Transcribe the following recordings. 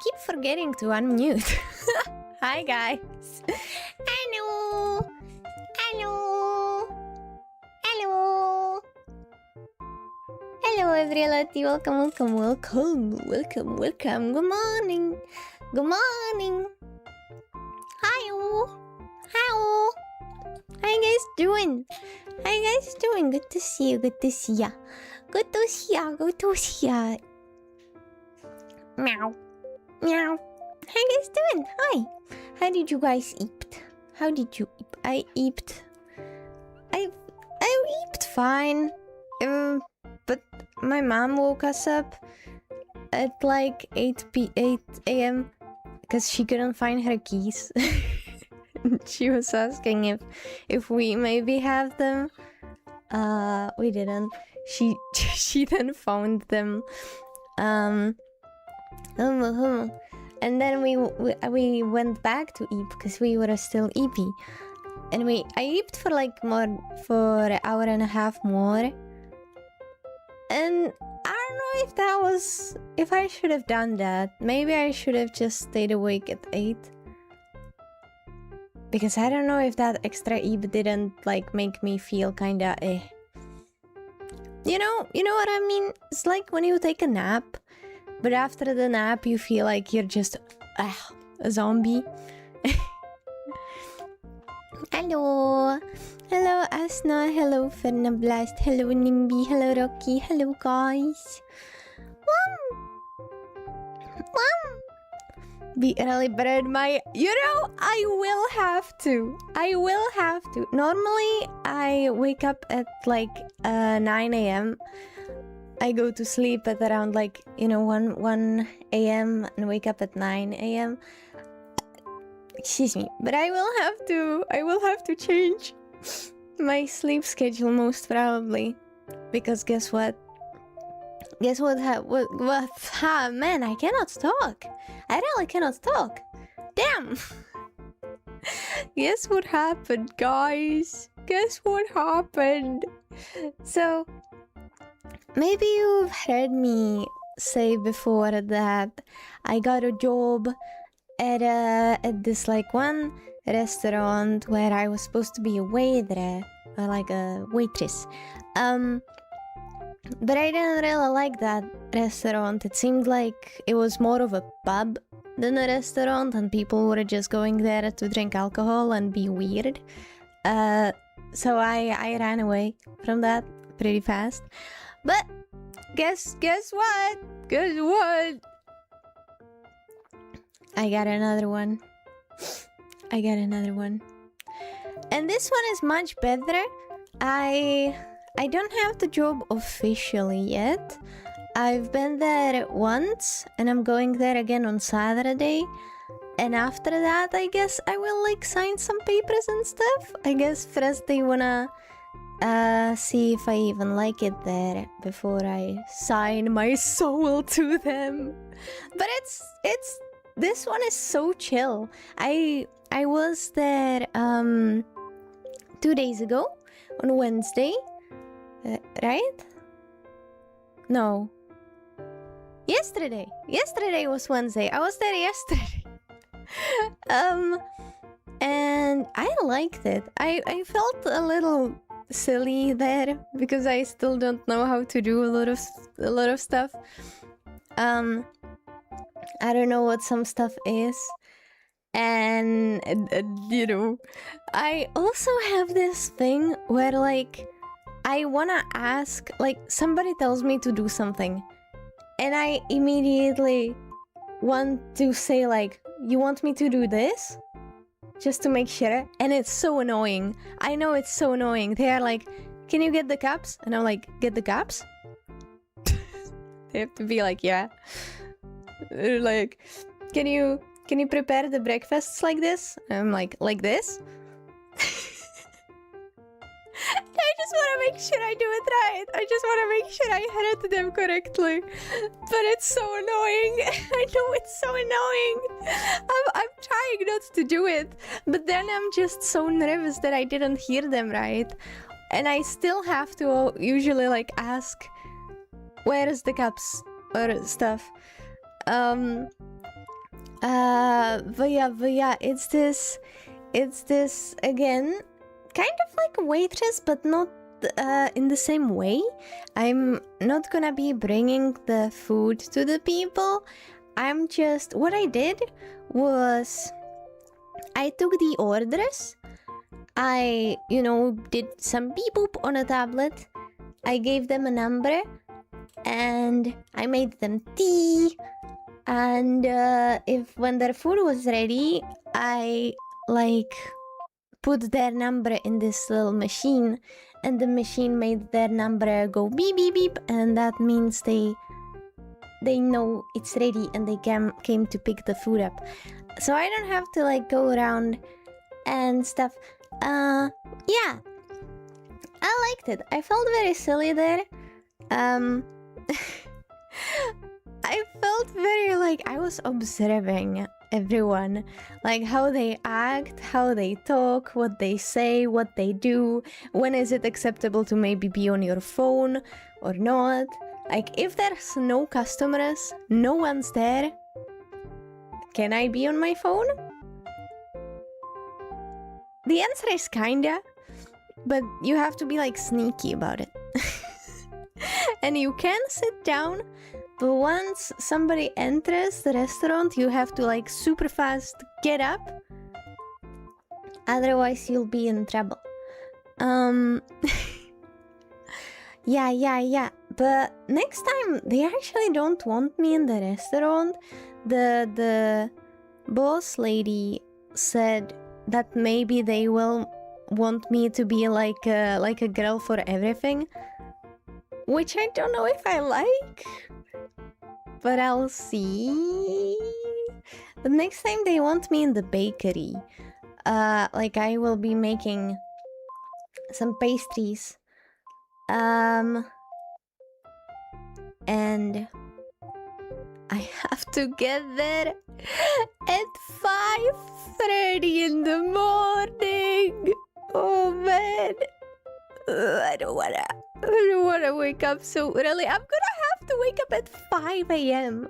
keep forgetting to unmute. Hi guys. Hello. Hello. Hello. Hello everybody. Welcome. Good morning. Good morning. Hi. How you guys doing? How you guys doing? Good to see you. Good to see ya. Good to see ya. Good to see ya. Meow. Meow. How you guys doing? Hi. How did you guys eat? How did you eat? I eat fine. But my mom woke us up at like 8 a.m. because she couldn't find her keys. She was asking if we maybe have them. We didn't. She then found them. And then we went back to eat because we were still eepy. And I eeped for like for an hour and a half more. And I don't know if I should have done that. Maybe I should have just stayed awake at 8. Because I don't know if that extra eep didn't like make me feel kinda eh. You know what I mean? It's like when you take a nap, but after the nap you feel like you're just a zombie. Hello. Hello Asna, hello Fernablast, hello Nimby, hello Rocky, hello guys. Be early bird, I will have to. Normally I wake up at like 9 a.m. I go to sleep at around like 1 a.m. and wake up at 9 a.m. Excuse me, but I will have to change my sleep schedule most probably, because guess what? Man, I cannot talk. I really cannot talk. Damn. Guess what happened, guys? Guess what happened? So, maybe you've heard me say before that I got a job at this like one restaurant where I was supposed to be a waiter or like a waitress. But I didn't really like that restaurant. It seemed like it was more of a pub than a restaurant, and people were just going there to drink alcohol and be weird. So I ran away from that pretty fast. But guess what? Guess what? I got another one. And this one is much better. I don't have the job officially yet. I've been there once and I'm going there again on Saturday. And after that, I guess I will like sign some papers and stuff. I guess first they wanna see if I even like it there before I sign my soul to them. But this one is so chill. I was there 2 days ago on Wednesday. Right? No. Yesterday. Yesterday was Wednesday. I was there yesterday. And I liked it. I felt a little silly there because I still don't know how to do a lot of stuff. I don't know what some stuff is. And I also have this thing where like I wanna ask, like somebody tells me to do something and I immediately want to say like, you want me to do this? Just to make sure. And it's so annoying. I know it's so annoying. They are like, can you get the cups? And I'm like, get the cups? They have to be like, yeah. They're like, can you prepare the breakfasts like this? And I'm like this? I just want to make sure I do it right. I just want to make sure I heard them correctly. But it's so annoying. I know it's so annoying. I'm trying not to do it. But then I'm just so nervous that I didn't hear them right. And I still have to usually like ask, where is the cups or stuff? yeah, it's this again, kind of like a waitress, but not in the same way. I'm not gonna be bringing the food to the people. I'm just, what I did was I took the orders. I, did some beep boop on a tablet. I gave them a number and I made them tea. And when their food was ready, I put their number in this little machine, and the machine made their number go beep beep beep, and that means they know it's ready and they came to pick the food up. So I don't have to go around and stuff. Yeah, I liked it. I felt very silly there. I felt very I was observing everyone, how they act, how they talk, what they say, what they do, when is it acceptable to maybe be on your phone or not. If there's no customers, no one's there, can I be on my phone? The answer is kinda, but you have to be sneaky about it. And you can sit down, but once somebody enters the restaurant, you have to super fast get up. Otherwise, you'll be in trouble. Yeah. But next time, they actually don't want me in the restaurant. The boss lady said that maybe they will want me to be like a girl for everything. Which I don't know if I like, but I'll see. The next time they want me in the bakery, I will be making some pastries, and I have to get there at 5:30 in the morning. Oh man, I don't wanna wake up so early. I'm gonna have to wake up at 5 a.m.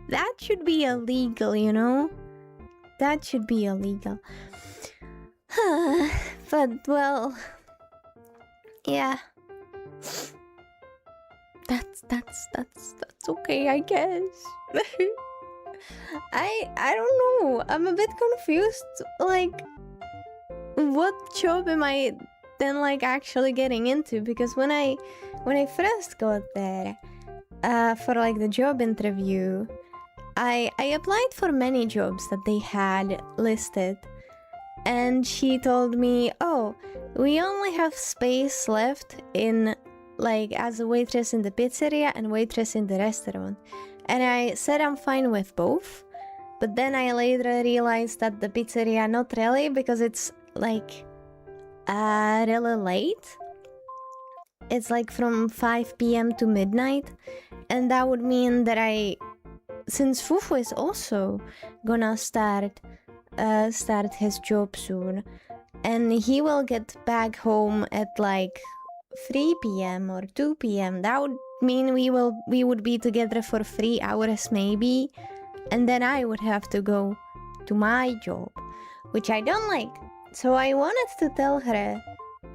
That should be illegal, That should be illegal. But, well, yeah. That's okay, I guess. I don't know. I'm a bit confused. What job am I then actually getting into? Because when I first got there for the job interview, I applied for many jobs that they had listed, and she told me, oh, we only have space left in as a waitress in the pizzeria and waitress in the restaurant. And I said I'm fine with both, but then I later realized that the pizzeria not really, because it's really late. It's from 5 p.m. to midnight, and that would mean that since Fufu is also gonna start his job soon, and he will get back home at 3 p.m. or 2 p.m. That would mean we would be together for 3 hours maybe, and then I would have to go to my job, which I don't like. So I wanted to tell her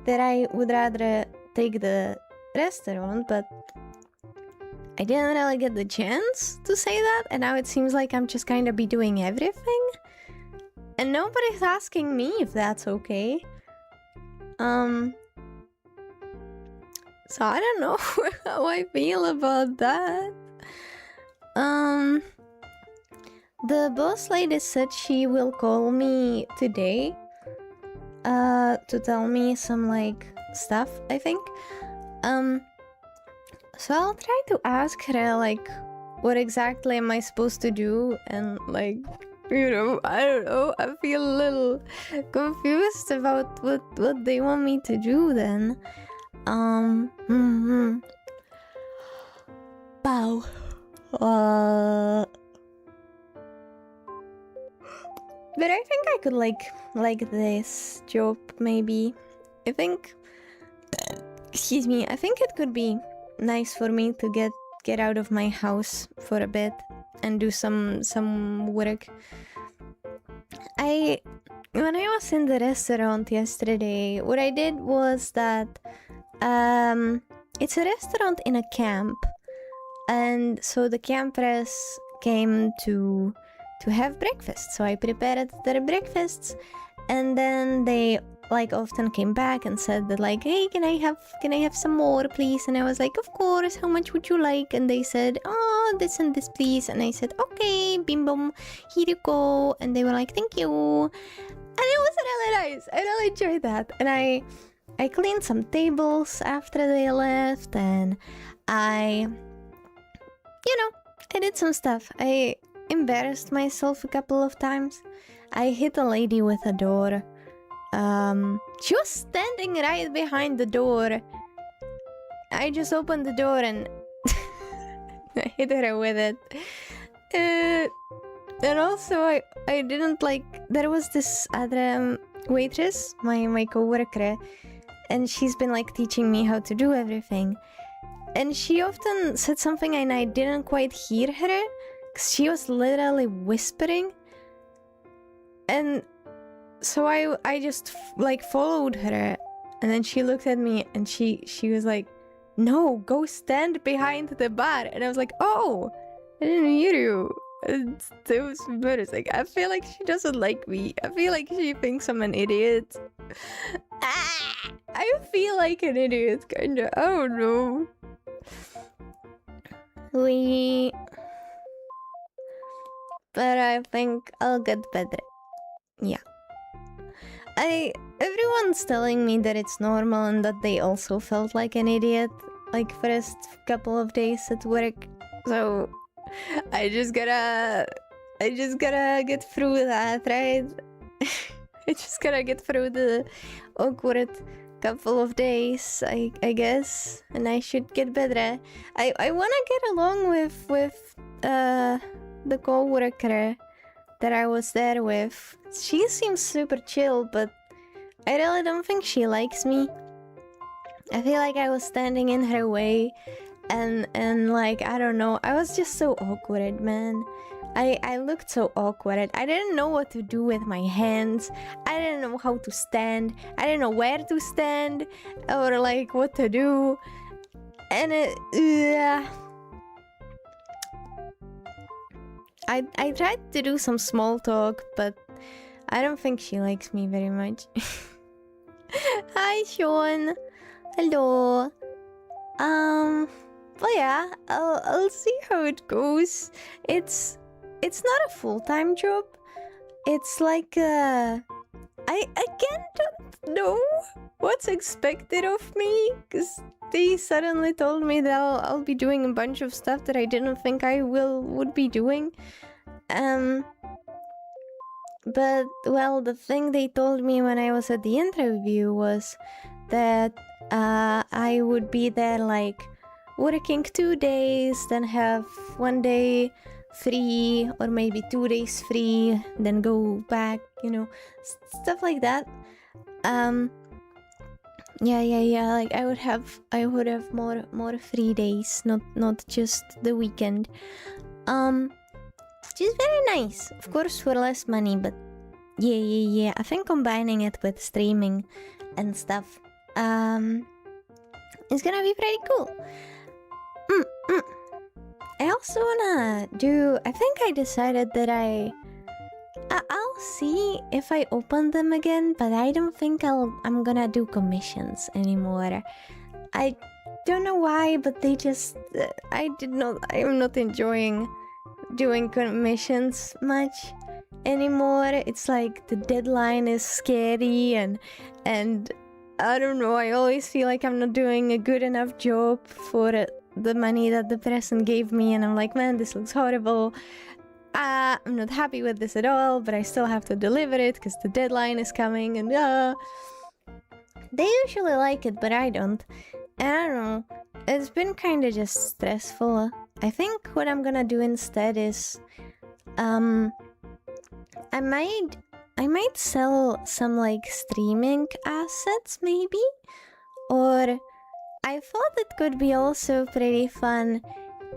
that I would rather take the restaurant, but I didn't really get the chance to say that, and now it seems like I'm just kind of be doing everything, and nobody's asking me if that's okay. So I don't know how I feel about that. The boss lady said she will call me today to tell me some stuff, I think. So I'll try to ask her what exactly am I supposed to do, and I don't know, I feel a little confused about what they want me to do then. Wow. But I think I could like this job maybe. I think, excuse me, I think it could be nice for me to get out of my house for a bit and do some work. When I was in the restaurant yesterday, what I did was that it's a restaurant in a camp, and so the campers came to have breakfast. So I prepared their breakfasts, and then they like often came back and said that like, hey, can I have some more, please? And I was like, of course, how much would you like? And they said, oh, this and this, please. And I said, okay, bim bom, here you go. And they were like, thank you. And it was really nice. I really enjoyed that. And I cleaned some tables after they left, and I did some stuff. I embarrassed myself a couple of times. I hit a lady with a door. She was standing right behind the door. I just opened the door and I hit her with it. And also I didn't like, there was this other waitress, my co-worker, and she's been like teaching me how to do everything. And she often said something and I didn't quite hear her, because she was literally whispering. And so I just like followed her, and then she looked at me and she was like, no, go stand behind the bar. And I was like, oh, I didn't hear you. It was embarrassing. I feel like she doesn't like me. I feel like she thinks I'm an idiot. I feel like an idiot, kinda. I don't know. But I think I'll get better. Yeah. Everyone's telling me that it's normal and that they also felt like an idiot like first couple of days at work. So I just gotta get through that, right? I just gotta get through the awkward couple of days, I guess, and I should get better. I wanna get along with the co-worker that I was there with. She seems super chill, but I really don't think she likes me. I feel like I was standing in her way, and like, I don't know, I was just so awkward, man. I looked so awkward. I didn't know what to do with my hands. I didn't know how to stand. I didn't know where to stand or like what to do. And I tried to do some small talk, but I don't think she likes me very much. Hi, Sean. Hello. But yeah, I'll see how it goes. It's not a full-time job. It's like I again don't know what's expected of me, because they suddenly told me that I'll be doing a bunch of stuff that I didn't think I would be doing. But well, the thing they told me when I was at the interview was that I would be there like working 2 days, then have 1 day free, or maybe 2 days free, then go back, stuff like that. Yeah, like I would have more free days, not just the weekend. Which is very nice, of course, for less money, but yeah, I think combining it with streaming and stuff is gonna be pretty cool. I also wanna do, I think I decided that I'll see if I open them again, but I don't think I'm gonna do commissions anymore. I don't know why, but they just, I'm not enjoying doing commissions much anymore. It's like the deadline is scary, and I don't know, I always feel like I'm not doing a good enough job for the money that the person gave me, and I'm like, man, this looks horrible. I'm not happy with this at all, but I still have to deliver it because the deadline is coming, and they usually like it, but I don't. And I don't know, it's been kind of just stressful. I think what I'm gonna do instead is I might sell some like streaming assets, maybe, or I thought it could be also pretty fun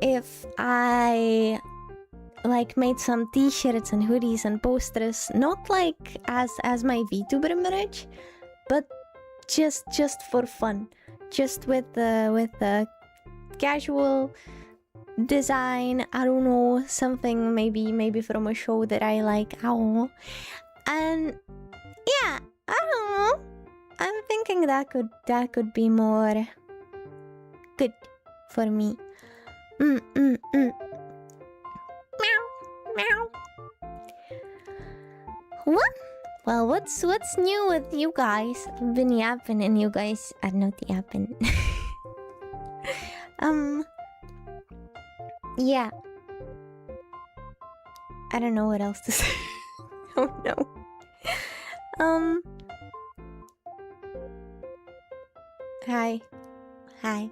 if I like made some t-shirts and hoodies and posters, not like as my VTuber merch, but just for fun, just with the casual design. I don't know, something maybe from a show that I like. Oh, and yeah, I don't know. I'm thinking that could be more good for me. Meow, meow. What? Well, what's new with you guys? I've been yapping and you guys are not yapping. Yeah. I don't know what else to say. Oh no. Hi. Hi.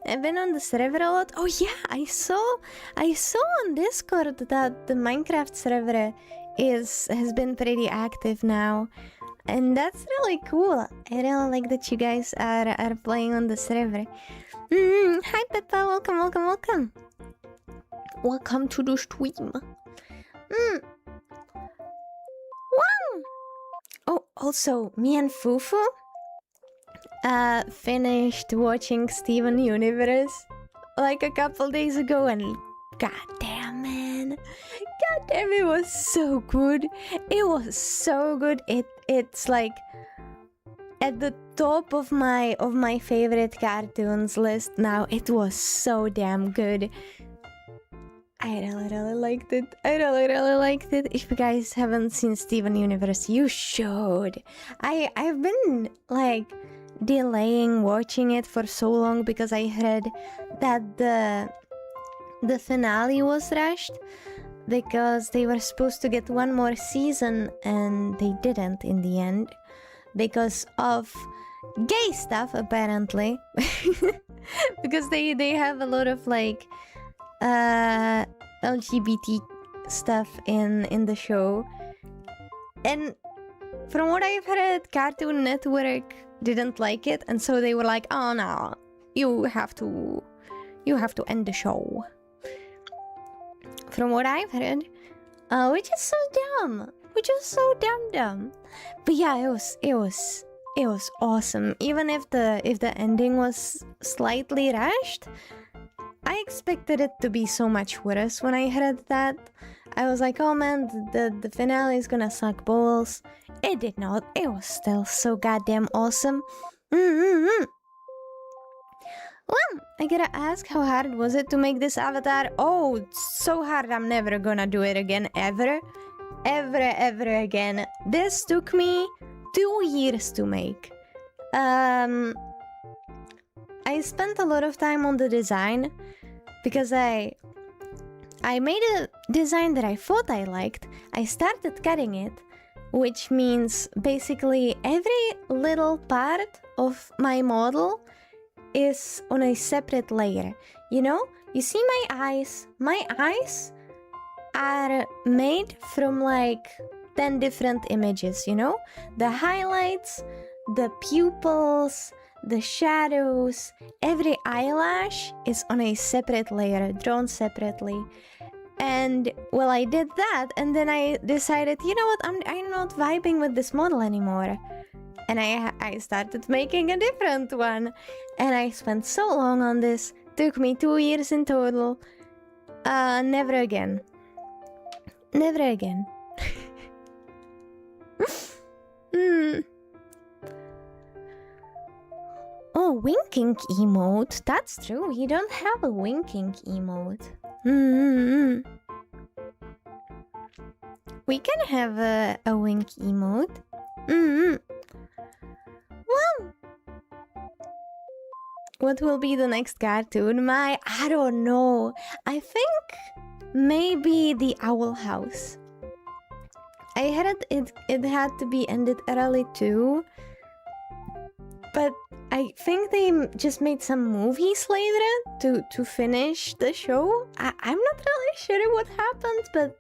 I've been on the server a lot. Oh yeah, I saw on Discord that the Minecraft server has been pretty active now. And that's really cool. I really like that you guys are playing on the server. Hi Peppa, welcome. Welcome to the stream. Wow. Oh, also, me and Fufu finished watching Steven Universe like a couple days ago, and goddamn, man, goddamn, it was so good. It was so good. It's like at the top of my favorite cartoons list now. It was so damn good. I really liked it. I really liked it. If you guys haven't seen Steven Universe, you should. I've been like delaying watching it for so long because I heard that the finale was rushed because they were supposed to get one more season and they didn't in the end because of gay stuff, apparently. Because they have a lot of like LGBT stuff in the show, and from what I've heard, Cartoon Network didn't like it, and so they were like, oh no, you have to end the show. From what I've heard, which is so dumb, dumb. But yeah, it was awesome. Even if the ending was slightly rushed, I expected it to be so much worse. When I heard that, I was like, oh man, the finale is gonna suck balls. It did not. It was still so goddamn awesome. Well, I gotta ask, how hard was it to make this avatar? Oh, it's so hard, I'm never gonna do it again, ever again. This took me 2 years to make. I spent a lot of time on the design because I made a design that I thought I liked. I started cutting it, which means basically every little part of my model is on a separate layer. You know, you see my eyes. My eyes are made from like 10 different images, you know? The highlights, the pupils, the shadows, every eyelash is on a separate layer, drawn separately. And well, I did that, and then I decided, you know what, I'm not vibing with this model anymore. And I started making a different one. And I spent so long on this. Took me 2 years in total. Never again. Never again. Oh, winking emote. That's true. We don't have a winking emote. We can have a wink emote. Well, what will be the next cartoon? I don't know. I think maybe the Owl House. I heard it had to be ended early too, but I think they just made some movies later to finish the show. I'm not really sure what happened, but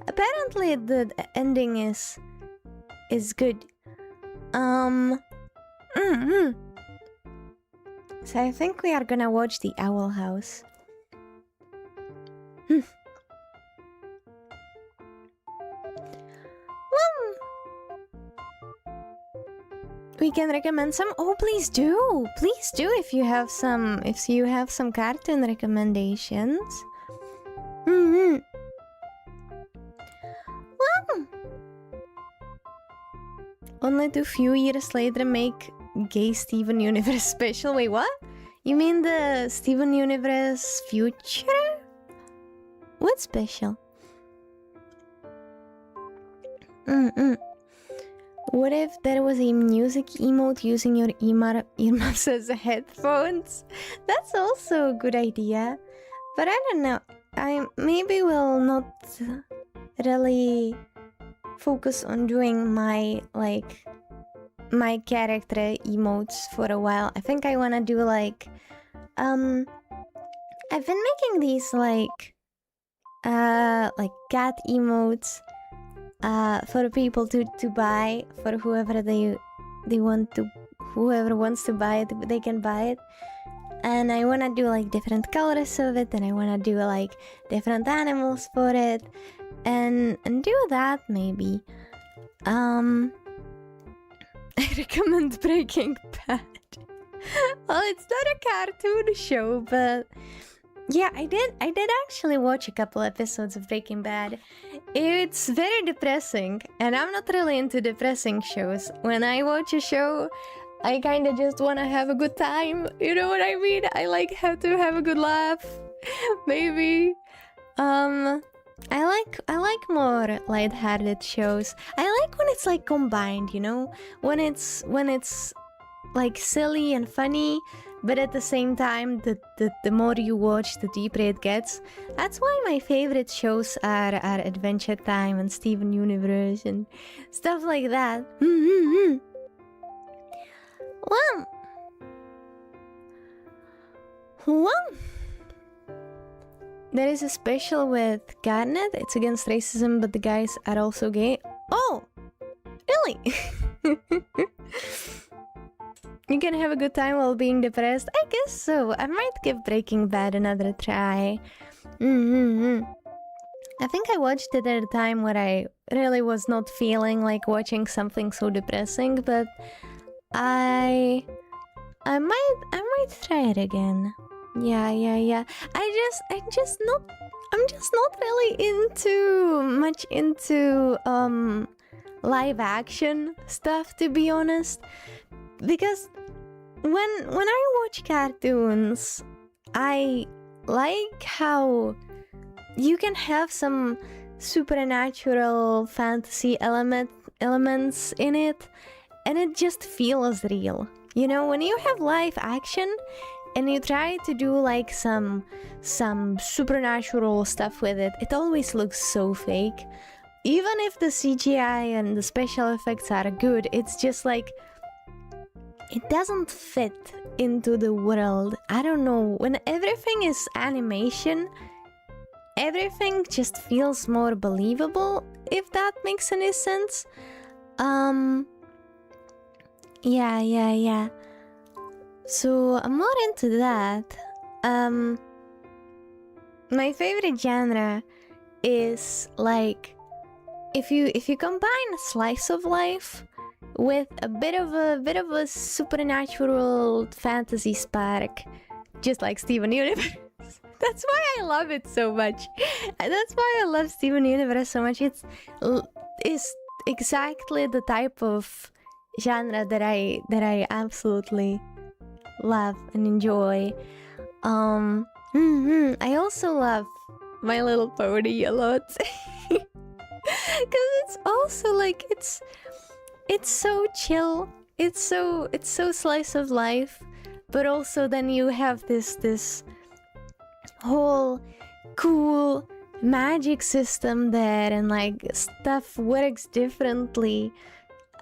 apparently the ending is good. So I think we are gonna watch The Owl House. Well, we can recommend some. Oh, please do! Please do if you have some cartoon recommendations. Well, only to few years later make gay Steven Universe special. Wait, what? You mean the Steven Universe future? What special? What if there was a music emote using your earmuffs as headphones? That's also a good idea. But I don't know. I maybe will not really focus on doing my character emotes for a while. I think I wanna do like I've been making these like cat emotes for people to buy, for whoever they want to, whoever wants to buy it, they can buy it. And I wanna do like different colors of it, and I wanna do like different animals for it, and do that maybe. I recommend Breaking Bad. Well, it's not a cartoon show, but yeah, I did actually watch a couple episodes of Breaking Bad. It's very depressing, and I'm not really into depressing shows. When I watch a show, I kind of just want to have a good time. You know what I mean? I like have to have a good laugh. Maybe. I like more lighthearted shows. I like when it's like combined, you know? When it's like silly and funny, but at the same time, the more you watch, the deeper it gets. That's why my favorite shows are Adventure Time and Steven Universe and stuff like that. Well, there is a special with Garnet. It's against racism, but the guys are also gay. Oh, really? You can have a good time while being depressed? I guess so. I might give Breaking Bad another try. I think I watched it at a time where I really was not feeling like watching something so depressing, but I might try it again. Yeah. I'm just not really much into live action stuff, to be honest. Because when I watch cartoons, I like how you can have some supernatural fantasy elements in it, and it just feels real. You know, when you have live action and you try to do like some supernatural stuff with it, it always looks so fake. Even if the CGI and the special effects are good, it's just like it doesn't fit into the world. I don't know. When everything is animation, everything just feels more believable, if that makes any sense. Yeah. So I'm more into that. My favorite genre is like if you combine a slice of life with a bit of a supernatural fantasy spark, just like Steven Universe. That's why I love it so much. That's why I love Steven Universe so much. It's exactly the type of genre that I absolutely love and enjoy. I also love My Little Pony a lot. Because it's also like it's so chill. It's so slice of life, but also then you have this whole cool magic system there, and like stuff works differently.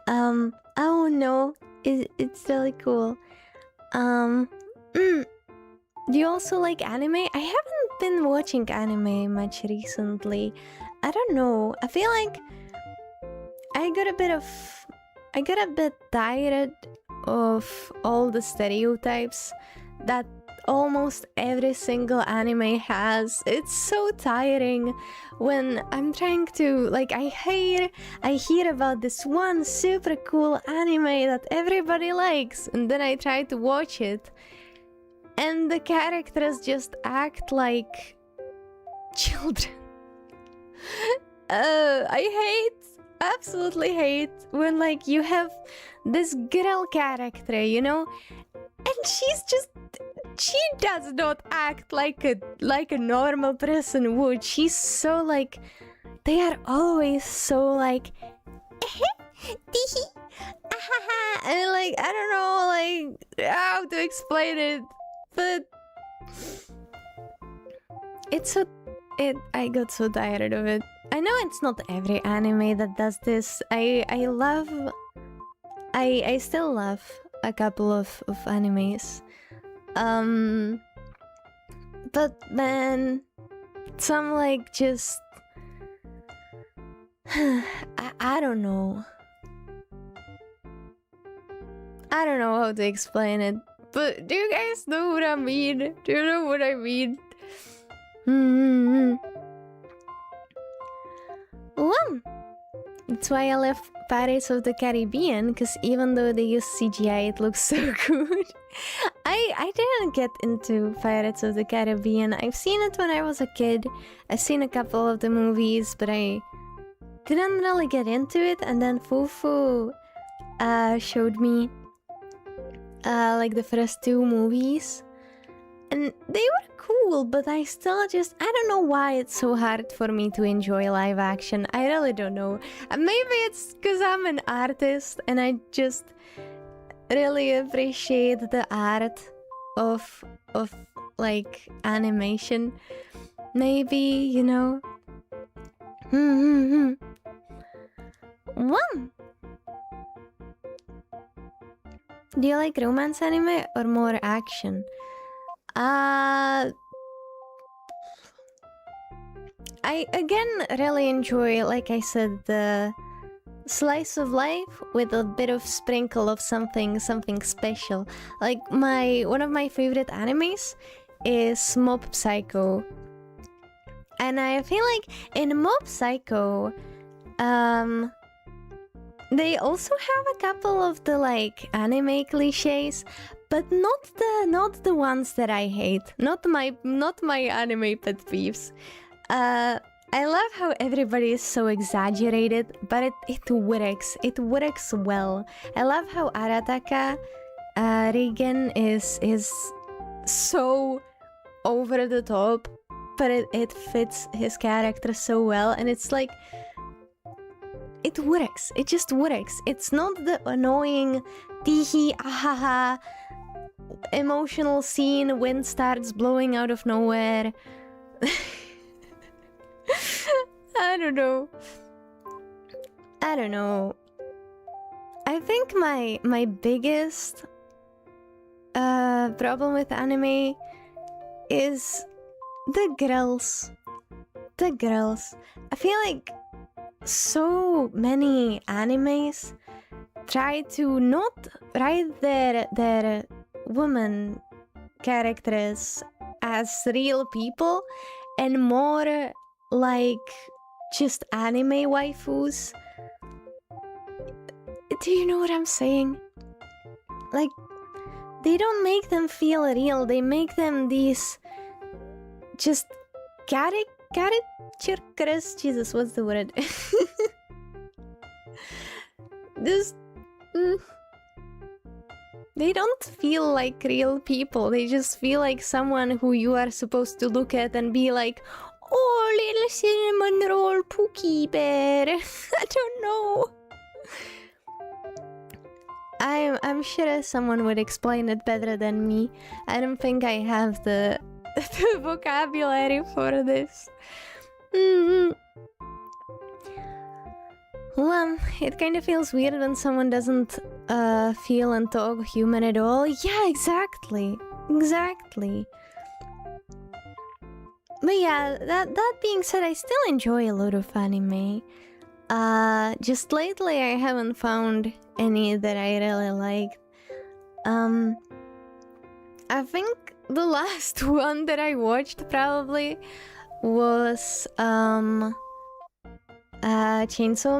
Oh no, it's really cool. Do you also like anime? I haven't been watching anime much recently. I don't know. I feel like I got a bit tired of all the stereotypes that almost every single anime has. It's so tiring when I'm trying to, like, I hear about this one super cool anime that everybody likes, and then I try to watch it, and the characters just act like children. I absolutely hate when, like, you have this girl character, you know, and she does not act like a normal person would. She's so, like, they are always so, like, and, like, I don't know, like, how to explain it, but I got so tired of it. I know it's not every anime that does this. I still love a couple of animes. But man, some, like, just I don't know. I don't know how to explain it. But do you guys know what I mean? Do you know what I mean? Well, that's why I love Pirates of the Caribbean, because even though they use CGI, it looks so good. I didn't get into Pirates of the Caribbean. I've seen it when I was a kid. I've seen a couple of the movies, but I didn't really get into it. And then Fufu showed me like the first two movies, and they were cool, but I still just, I don't know why it's so hard for me to enjoy live action. I really don't know. Maybe it's because I'm an artist and I just really appreciate the art of like animation. Maybe, you know. One. Do you like romance anime or more action? I again really enjoy, like I said, the slice of life with a bit of sprinkle of something special. Like one of my favorite animes is Mob Psycho. And I feel like in Mob Psycho, they also have a couple of the, like, anime cliches, but not the ones that I hate. Not my anime pet peeves. I love how everybody is so exaggerated, but it works. It works well. I love how Arataka Reigen is so over the top, but it fits his character so well, and it's like, it works. It just works. It's not the annoying teehee ahaha emotional scene, wind starts blowing out of nowhere. I don't know. I think my biggest problem with anime is the girls. I feel like so many animes try to not write their woman characters as real people and more like just anime waifus. Do you know what I'm saying? Like, they don't make them feel real. They make them these just caricatures. Jesus, what's the word? This. They don't feel like real people. They just feel like someone who you are supposed to look at and be like, oh, little cinnamon roll Pookie Bear. I don't know. I'm sure someone would explain it better than me. I don't think I have the vocabulary for this. Well, it kind of feels weird when someone doesn't feel and talk human at all. Yeah, exactly. But yeah, that being said, I still enjoy a lot of anime. Just lately I haven't found any that I really liked. I think the last one that I watched probably was Chainsaw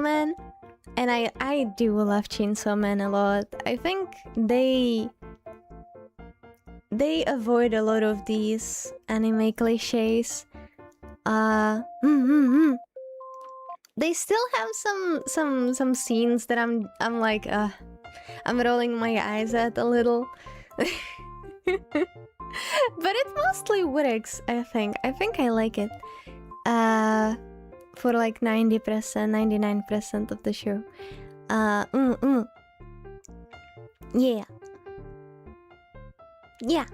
Man. And I do love Chainsaw Man a lot. I think they avoid a lot of these anime cliches. They still have some scenes that I'm like I'm rolling my eyes at a little. But it mostly works, I think. I think I like it. For like 90%, 99% of the show. Yeah. Yeah.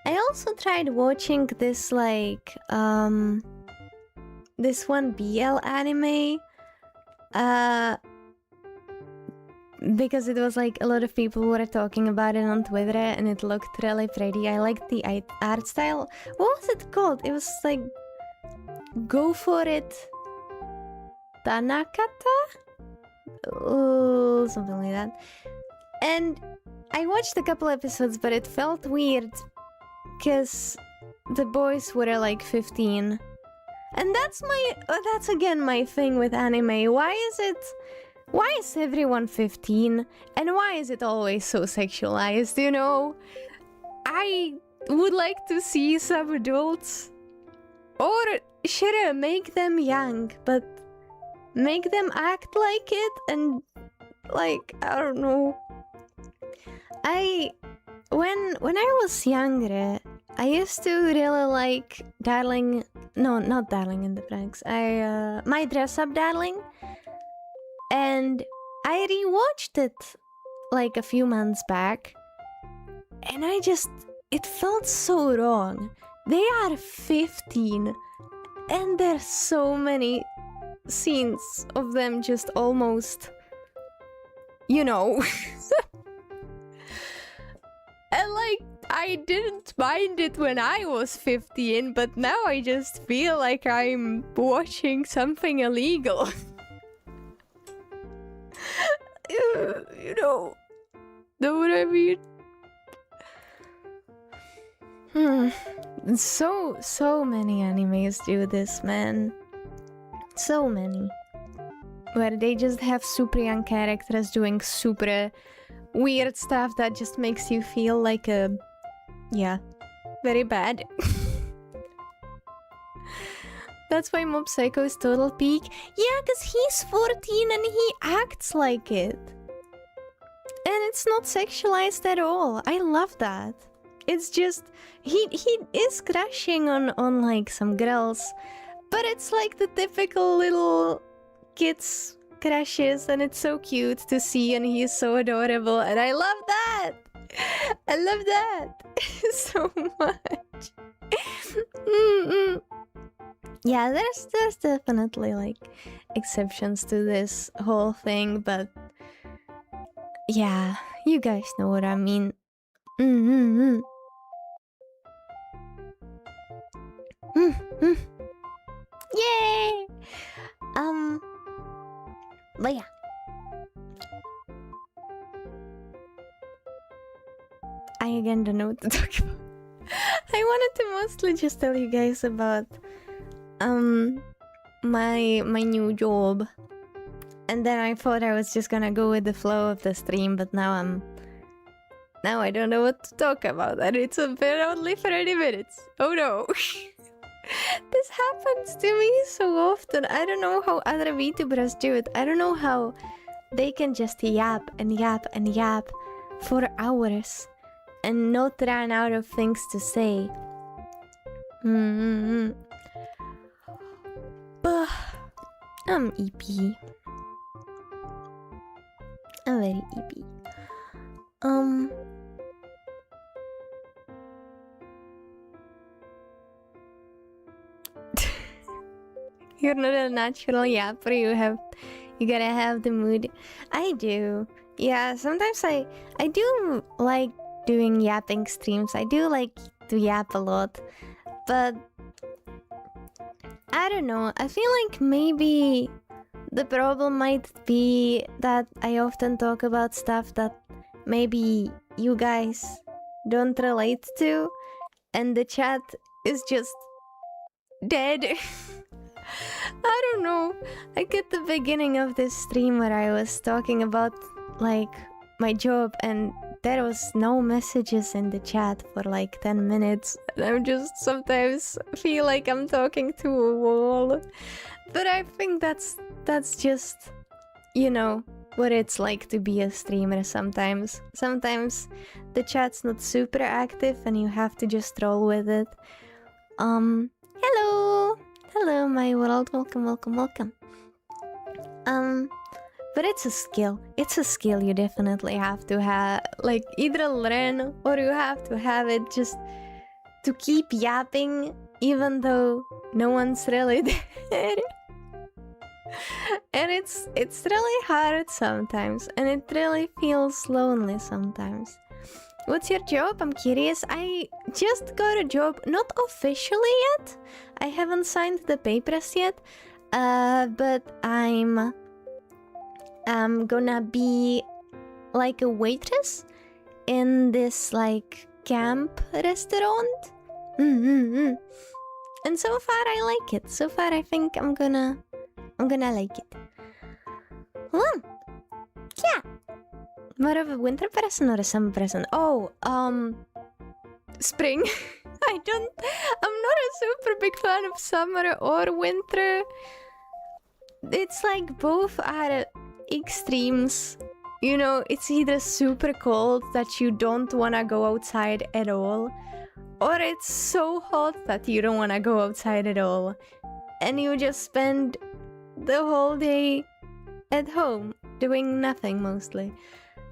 I also tried watching this like this one BL anime. Because it was like a lot of people were talking about it on Twitter and it looked really pretty. I liked the art style. What was it called? It was like Go For It Tanakata? Oh, something like that. And I watched a couple episodes, but it felt weird because the boys were like 15. And that's again my thing with anime. Why is everyone 15? And why is it always so sexualized, you know? I would like to see some adults. Or sure, make them young, but make them act like it and like, I don't know. When I was younger, I used to really like not Darling in the Franxx. My Dress Up Darling. And I rewatched it like a few months back. And it felt so wrong. They are 15. And there's so many scenes of them just almost, you know. And like, I didn't mind it when I was 15, but now I just feel like I'm watching something illegal. You know what I mean? So many animes do this, man. So many. Where they just have super young characters doing super weird stuff that just makes you feel like yeah, very bad. That's why Mob Psycho is total peak. Yeah, because he's 14 and he acts like it. And it's not sexualized at all. I love that. It's just, he is crushing on like some girls. But it's like the typical little kids crushes and it's so cute to see and he's so adorable. And I love that. I love that so much. Yeah, there's definitely like exceptions to this whole thing, but yeah, you guys know what I mean. Yay! But yeah. I again don't know what to talk about. I wanted to mostly just tell you guys about my new job, and then I thought I was just gonna go with the flow of the stream, but now I don't know what to talk about, and it's been only 30 minutes. Oh no. This happens to me so often. I don't know how other VTubers do it. I don't know how they can just yap and yap and yap for hours and not run out of things to say. I'm EP. I'm very EP. You're not a natural yapper. You gotta have the mood. I do. Yeah, sometimes I do like doing yapping streams. I do like to yap a lot. But I don't know. I feel like maybe the problem might be that I often talk about stuff that maybe you guys don't relate to, and the chat is just dead. I don't know. Like at the beginning of this stream where I was talking about like my job, and there was no messages in the chat for like 10 minutes. And I just sometimes feel like I'm talking to a wall. But I think that's just, you know, what it's like to be a streamer sometimes. Sometimes the chat's not super active and you have to just roll with it. Hello! Hello, my world. Welcome, welcome, welcome. But it's a skill. It's a skill you definitely have to have. Like, either learn or you have to have it just to keep yapping even though no one's really there. And it's really hard sometimes, and it really feels lonely sometimes. What's your job? I'm curious. I just got a job, not officially yet. I haven't signed the papers yet, but I'm gonna be like a waitress in this like camp restaurant. And so far I like it. So far I think I'm gonna like it. Yeah. More of a winter person or a summer person? Oh, spring. I'm not a super big fan of summer or winter. It's like both are extremes. You know, it's either super cold that you don't wanna go outside at all, or it's so hot that you don't wanna go outside at all. And you just spend the whole day at home doing nothing mostly.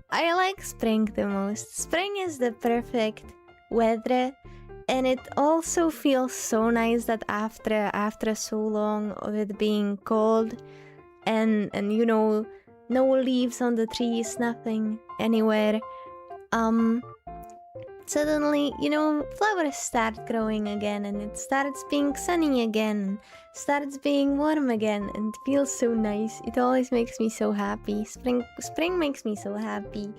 I like spring the most. Spring is the perfect weather, and it also feels so nice that after so long of it being cold and you know, no leaves on the trees, nothing anywhere, suddenly, you know, flowers start growing again, and it starts being sunny again, starts being warm again, and it feels so nice. It always makes me so happy. Spring makes me so happy.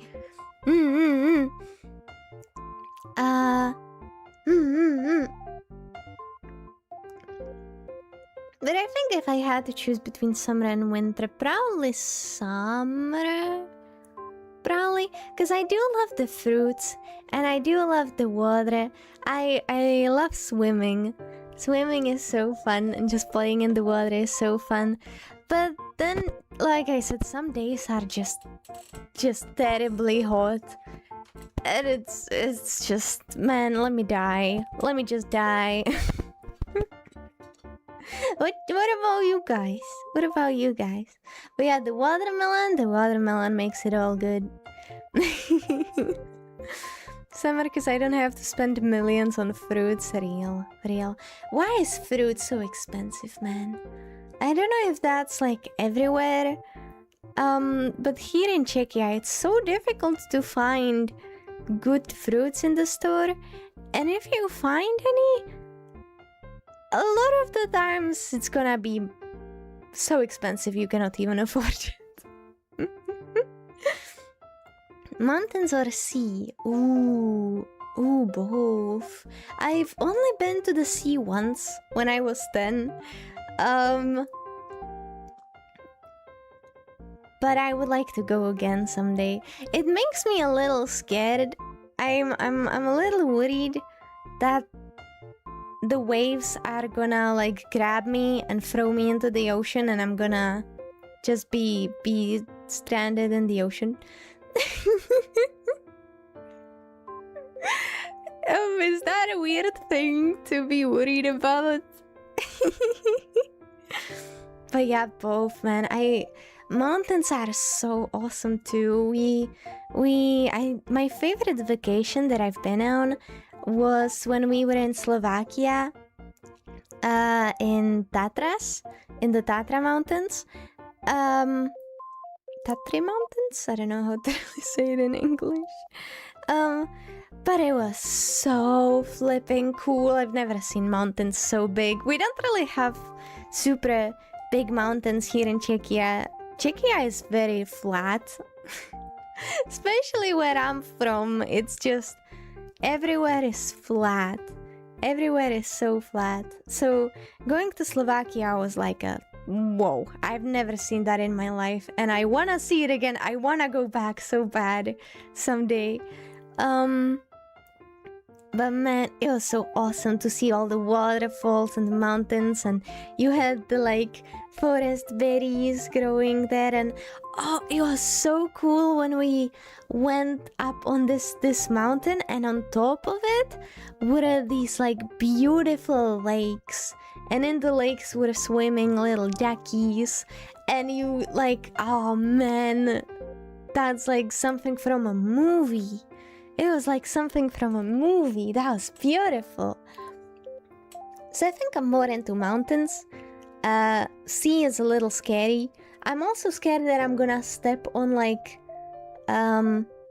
But I think if I had to choose between summer and winter, probably summer. Probably, because I do love the fruits, and I do love the water. I love swimming. Swimming is so fun, and just playing in the water is so fun. But then, like I said, some days are just terribly hot. And it's just, man, let me die. Let me just die. What about you guys? What about you guys? But yeah, the watermelon makes it all good. Summer, because I don't have to spend millions on fruits. Real. Why is fruit so expensive, man? I don't know if that's like everywhere. But here in Czechia, it's so difficult to find good fruits in the store. And if you find any, a lot of the times it's gonna be so expensive you cannot even afford it. Mountains or sea? Ooh, both. I've only been to the sea once when I was 10. But I would like to go again someday. It makes me a little scared. I'm a little worried that the waves are gonna like grab me and throw me into the ocean, and I'm gonna just be stranded in the ocean. Is that a weird thing to be worried about? But yeah, both, man. Mountains are so awesome too. My favorite vacation that I've been on was when we were in Slovakia, in Tatras, in the Tatra Mountains. Tatra Mountains? I don't know how to really say it in English. But it was so flipping cool. I've never seen mountains so big. We don't really have super big mountains here in Czechia. Czechia is very flat. Especially where I'm from. It's just everywhere is flat. Everywhere is so flat. So going to Slovakia was like a whoa, I've never seen that in my life, and I wanna see it again. I wanna go back so bad someday. But man, it was so awesome to see all the waterfalls and the mountains, and you had the like forest berries growing there, and oh, it was so cool when we went up on this mountain, and on top of it were these like beautiful lakes, and in the lakes were swimming little duckies, and you like, oh man, that's like something from a movie. It was like something from a movie. That was beautiful. So I think I'm more into mountains. Sea is a little scary. I'm also scared that I'm gonna step on like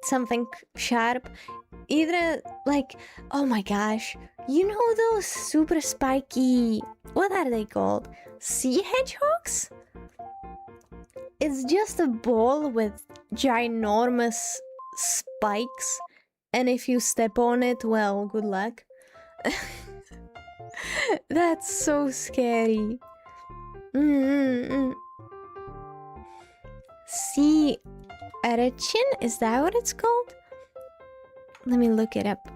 something sharp. Either like, oh my gosh, you know those super spiky, what are they called? Sea hedgehogs? It's just a ball with ginormous spikes. And if you step on it, well, good luck. That's so scary. Sea urchin? Is that what it's called? Let me look it up.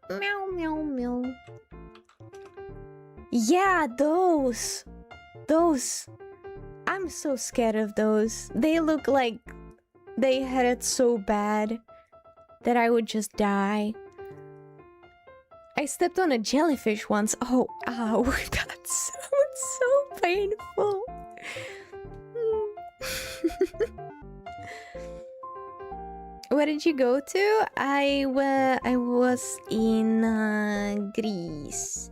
Meow, meow, meow. Yeah, those. I'm so scared of those. They look like they had it so bad that I would just die. I stepped on a jellyfish once. Oh, ow, that sounds so painful. Where did you go to? I was in Greece.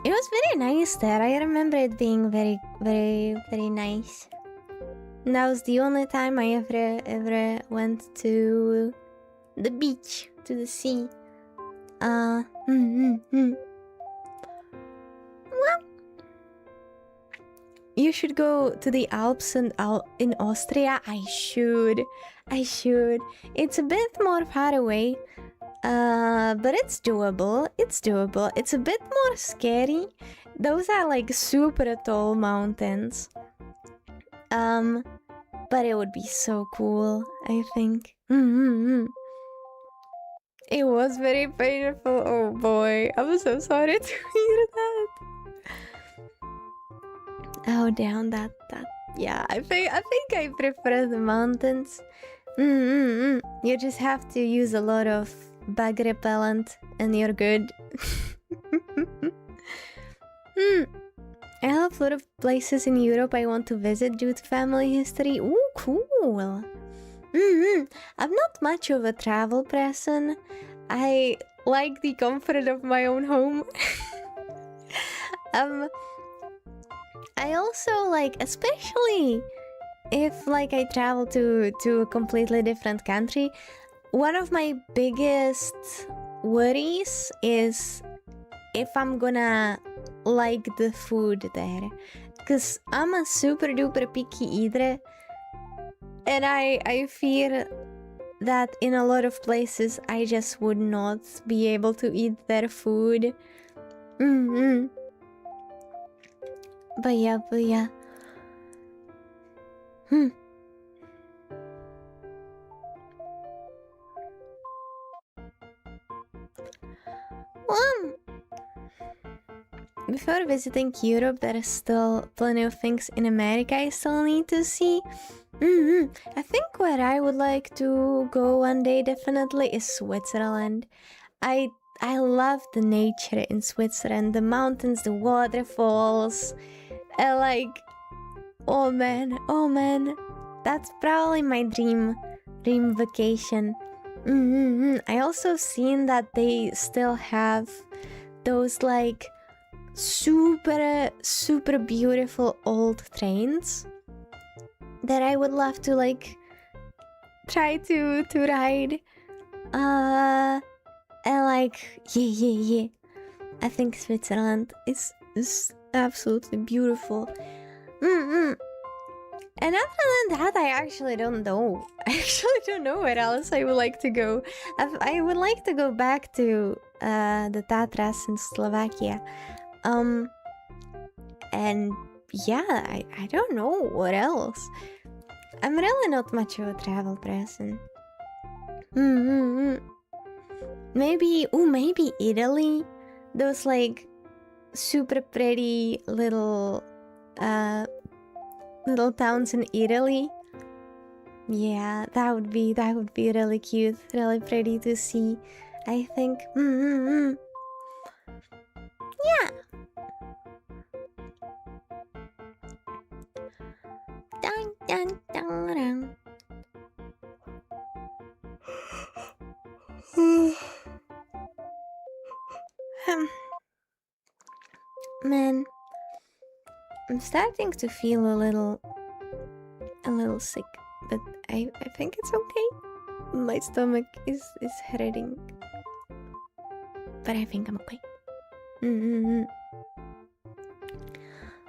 It was very nice there. I remember it being very, very, very nice. And that was the only time I ever went to the beach, to the sea. Well, you should go to the Alps and in Austria. I should. It's a bit more far away. But it's doable. It's a bit more scary. Those are like super tall mountains. But it would be so cool, I think. It was very painful. Oh boy, I'm so sorry to hear that. Oh damn, that. Yeah, I think I prefer the mountains. You just have to use a lot of bug repellent and you're good. I have a lot of places in Europe I want to visit due to family history. Ooh, cool. I'm not much of a travel person. I like the comfort of my own home. I also like, especially if like I travel to a completely different country, one of my biggest worries is if I'm gonna like the food there, because I'm a super duper picky eater, and I fear that in a lot of places I just would not be able to eat their food. But yeah. Before visiting Europe, there is still plenty of things in America I still need to see. I think where I would like to go one day definitely is Switzerland. I love the nature in Switzerland, the mountains, the waterfalls. Like, oh man, that's probably my dream vacation. I also seen that they still have those like super beautiful old trains that I would love to like try to ride. And like yeah. I think Switzerland is absolutely beautiful. And other than that, I actually don't know. I actually don't know where else I would like to go. I would like to go back to the Tatras in Slovakia. And yeah, I don't know what else. I'm really not much of a travel person. Maybe Italy. Those like super pretty little towns in Italy. Yeah, that would be really cute, really pretty to see. I think. Yeah. Dun, dun, dun, dun. Man, I'm starting to feel a little sick, but I think it's okay. My stomach is hurting, but I think I'm okay.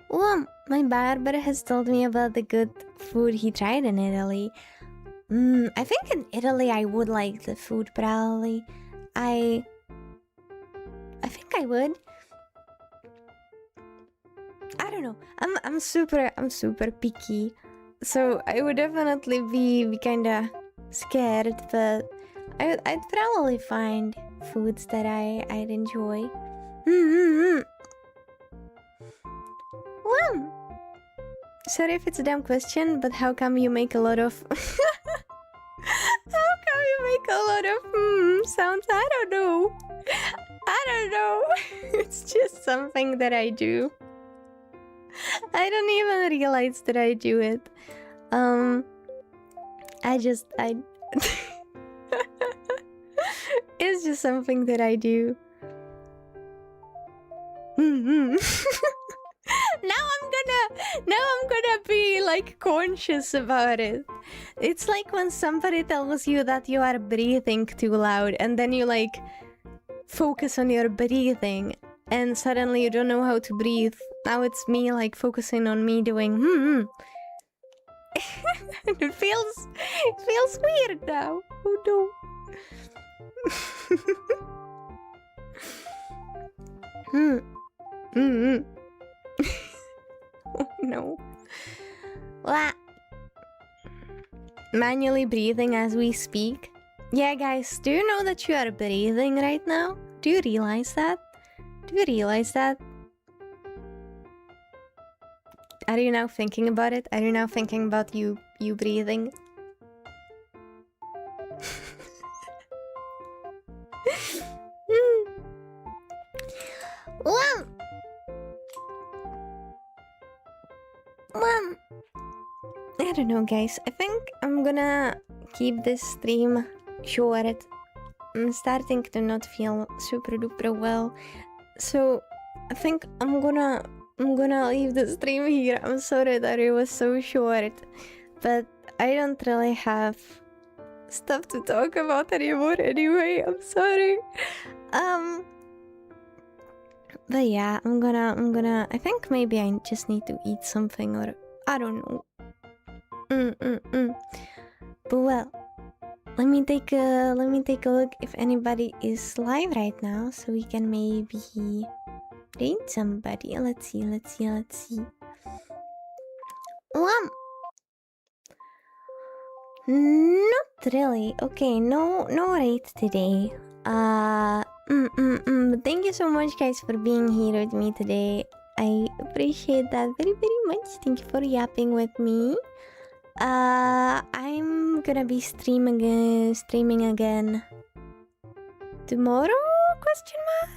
Well, my barber has told me about the good food he tried in Italy. I think in Italy I would like the food probably. I think I would. I don't know. I'm super picky, so I would definitely be kinda scared, but I'd probably find foods that I'd enjoy. Well, sorry if it's a dumb question, but how come you make a lot of how come you make a lot of sounds? I don't know. It's just something that I do. I don't even realize that I do it. It's just something that I do. Now I'm gonna be like conscious about it. It's like when somebody tells you that you are breathing too loud and then you like focus on your breathing and suddenly you don't know how to breathe. Now it's me like focusing on me doing It feels weird now. Oh no. Oh no. What? Manually breathing as we speak. Yeah, guys, do you know that you are breathing right now? Do you realize that? Are you now thinking about it? Are you now thinking about you breathing? Well, I don't know, guys. I think I'm gonna keep this stream short. I'm starting to not feel super duper well, so I think I'm gonna leave the stream here. I'm sorry that it was so short, but I don't really have stuff to talk about anymore anyway. I'm sorry. But yeah, I'm gonna I think maybe I just need to eat something, or I don't know. But well, let me take a look if anybody is live right now, so we can maybe read somebody. Let's see. Well, not really. Okay, no rate today. But thank you so much, guys, for being here with me today. I appreciate that very, very much. Thank you for yapping with me. I'm gonna be streaming again tomorrow? Question mark?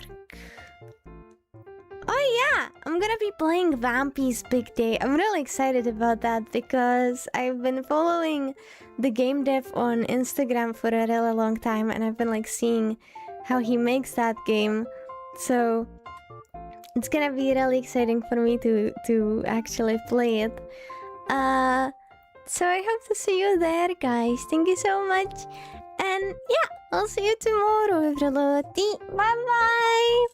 Oh yeah, I'm gonna be playing Vampy's Big Day. I'm really excited about that because I've been following the game dev on Instagram for a really long time, and I've been like seeing how he makes that game. So it's gonna be really exciting for me to actually play it. So I hope to see you there, guys. Thank you so much. And yeah, I'll see you tomorrow, everybody. Bye bye.